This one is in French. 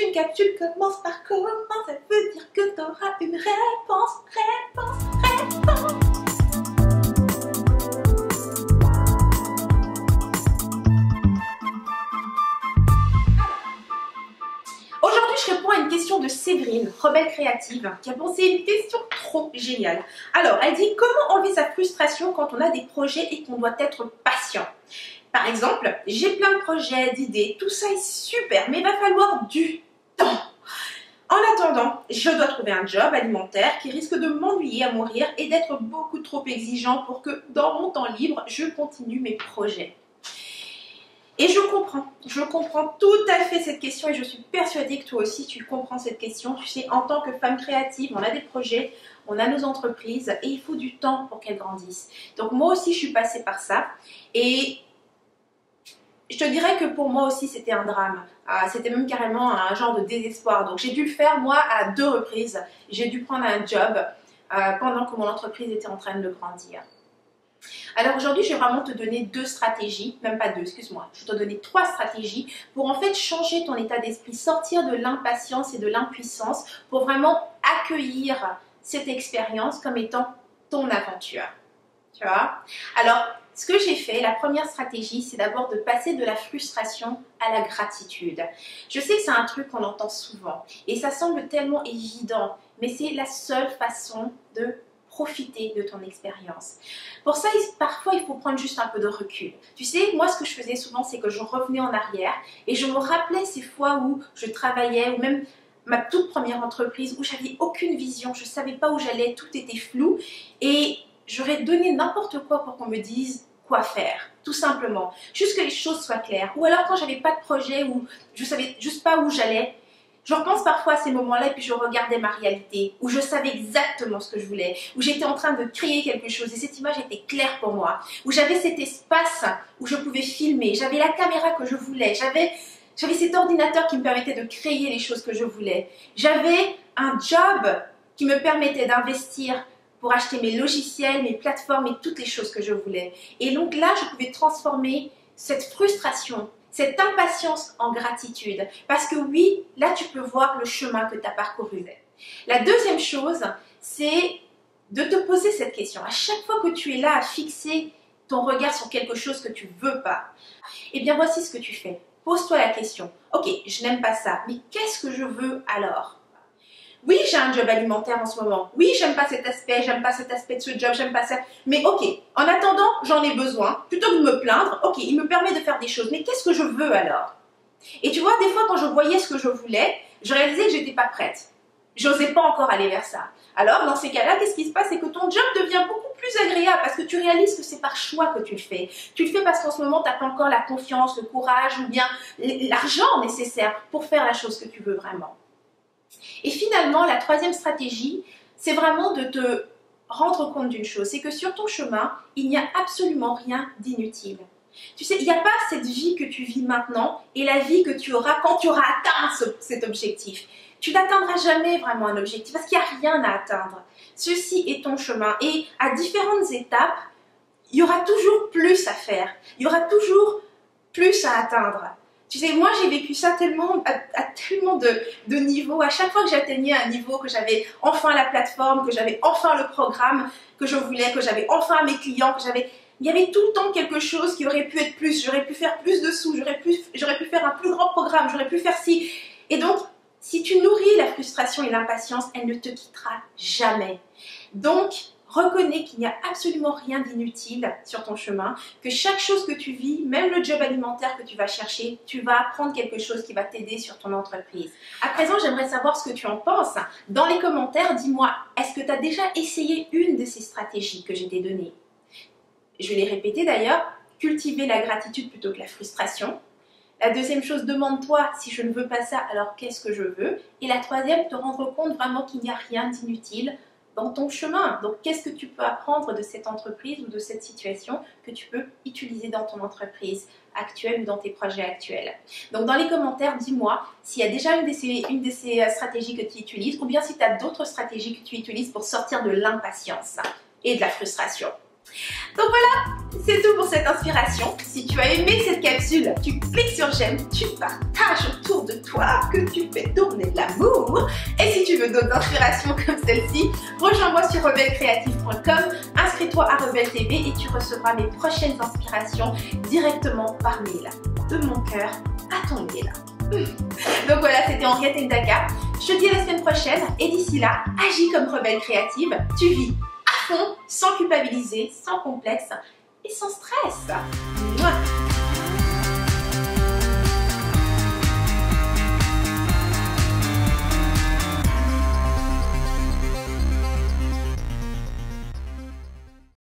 une capsule commence par comment, ça veut dire que tu auras une réponse. Aujourd'hui, je réponds à une question de Séverine, rebelle créative, qui a posé une question trop géniale. Alors, elle dit comment enlever sa frustration quand on a des projets et qu'on doit être patient. Par exemple, j'ai plein de projets, d'idées, tout ça est super, mais il va falloir du temps. En attendant, je dois trouver un job alimentaire qui risque de m'ennuyer à mourir et d'être beaucoup trop exigeant pour que dans mon temps libre, je continue mes projets. Et je comprends tout à fait cette question et je suis persuadée que toi aussi tu comprends cette question. Tu sais, en tant que femme créative, on a des projets, on a nos entreprises et il faut du temps pour qu'elles grandissent. Donc moi aussi je suis passée par ça et je te dirais que pour moi aussi c'était un drame. C'était même carrément un genre de désespoir. Donc j'ai dû le faire moi à 2 reprises. J'ai dû prendre un job pendant que mon entreprise était en train de grandir. Alors aujourd'hui, je vais vraiment te donner 2 stratégies, même pas 2, excuse-moi, je vais te donner 3 stratégies pour en fait changer ton état d'esprit, sortir de l'impatience et de l'impuissance pour vraiment accueillir cette expérience comme étant ton aventure. Tu vois? Alors, ce que j'ai fait, la première stratégie, c'est d'abord de passer de la frustration à la gratitude. Je sais que c'est un truc qu'on entend souvent et ça semble tellement évident, mais c'est la seule façon de profiter de ton expérience. Pour ça, parfois, il faut prendre juste un peu de recul. Tu sais, moi, ce que je faisais souvent, c'est que je revenais en arrière et je me rappelais ces fois où je travaillais ou même ma toute première entreprise où j'avais aucune vision, je ne savais pas où j'allais, tout était flou et j'aurais donné n'importe quoi pour qu'on me dise quoi faire, tout simplement. Juste que les choses soient claires. Ou alors quand j'avais pas de projet ou je savais juste pas où j'allais, je repense parfois à ces moments-là et puis je regardais ma réalité, où je savais exactement ce que je voulais, où j'étais en train de créer quelque chose et cette image était claire pour moi, où j'avais cet espace où je pouvais filmer, j'avais la caméra que je voulais, j'avais cet ordinateur qui me permettait de créer les choses que je voulais, j'avais un job qui me permettait d'investir pour acheter mes logiciels, mes plateformes et toutes les choses que je voulais. Et donc là, je pouvais transformer cette frustration, cette impatience en gratitude. Parce que oui, là, tu peux voir le chemin que tu as parcouru. La deuxième chose, c'est de te poser cette question. À chaque fois que tu es là à fixer ton regard sur quelque chose que tu ne veux pas, eh bien, voici ce que tu fais. Pose-toi la question. Ok, je n'aime pas ça, mais qu'est-ce que je veux alors ? Oui, j'ai un job alimentaire en ce moment. Oui, j'aime pas cet aspect de ce job, j'aime pas ça. Mais ok, en attendant, j'en ai besoin. Plutôt que de me plaindre, ok, il me permet de faire des choses. Mais qu'est-ce que je veux alors? Et tu vois, des fois, quand je voyais ce que je voulais, je réalisais que j'étais pas prête. J'osais pas encore aller vers ça. Alors, dans ces cas-là, qu'est-ce qui se passe? C'est que ton job devient beaucoup plus agréable parce que tu réalises que c'est par choix que tu le fais. Tu le fais parce qu'en ce moment, tu n'as pas encore la confiance, le courage ou bien l'argent nécessaire pour faire la chose que tu veux vraiment. Et finalement, la troisième stratégie, c'est vraiment de te rendre compte d'une chose, c'est que sur ton chemin, il n'y a absolument rien d'inutile. Tu sais, il n'y a pas cette vie que tu vis maintenant et la vie que tu auras quand tu auras atteint cet objectif. Tu n'atteindras jamais vraiment un objectif parce qu'il n'y a rien à atteindre. Ceci est ton chemin et à différentes étapes, il y aura toujours plus à faire. Il y aura toujours plus à atteindre. Tu sais, moi j'ai vécu ça tellement, à tellement de niveaux. À chaque fois que j'atteignais un niveau, que j'avais enfin la plateforme, que j'avais enfin le programme que je voulais, que j'avais enfin mes clients, il y avait tout le temps quelque chose qui aurait pu être plus. J'aurais pu faire plus de sous, j'aurais pu faire un plus grand programme, j'aurais pu faire ci. Et donc, si tu nourris la frustration et l'impatience, elle ne te quittera jamais. Donc, reconnais qu'il n'y a absolument rien d'inutile sur ton chemin, que chaque chose que tu vis, même le job alimentaire que tu vas chercher, tu vas apprendre quelque chose qui va t'aider sur ton entreprise. À présent, j'aimerais savoir ce que tu en penses. Dans les commentaires, dis-moi, est-ce que tu as déjà essayé une de ces stratégies que je t'ai données? Je vais les répéter d'ailleurs. Cultiver la gratitude plutôt que la frustration. La deuxième chose, demande-toi si je ne veux pas ça, alors qu'est-ce que je veux? Et la troisième, te rendre compte vraiment qu'il n'y a rien d'inutile dans ton chemin. Donc, qu'est-ce que tu peux apprendre de cette entreprise ou de cette situation que tu peux utiliser dans ton entreprise actuelle ou dans tes projets actuels? Donc, dans les commentaires, dis-moi s'il y a déjà une de ces stratégies que tu utilises ou bien si tu as d'autres stratégies que tu utilises pour sortir de l'impatience et de la frustration. Donc voilà, c'est tout pour cette inspiration. Si tu as aimé cette capsule, tu cliques sur j'aime, tu partages autour de toi, que tu fais tourner de l'amour. Et si tu veux d'autres inspirations comme celle-ci, rejoins-moi sur rebellecreative.com, inscris-toi à Rebelle TV et tu recevras mes prochaines inspirations directement par mail. De mon cœur à ton mail. Donc voilà, c'était Henriette Ndaka. Je te dis à la semaine prochaine et d'ici là, agis comme rebelle créative. Tu vis à fond, sans culpabiliser, sans complexe et sans stress. Mouah.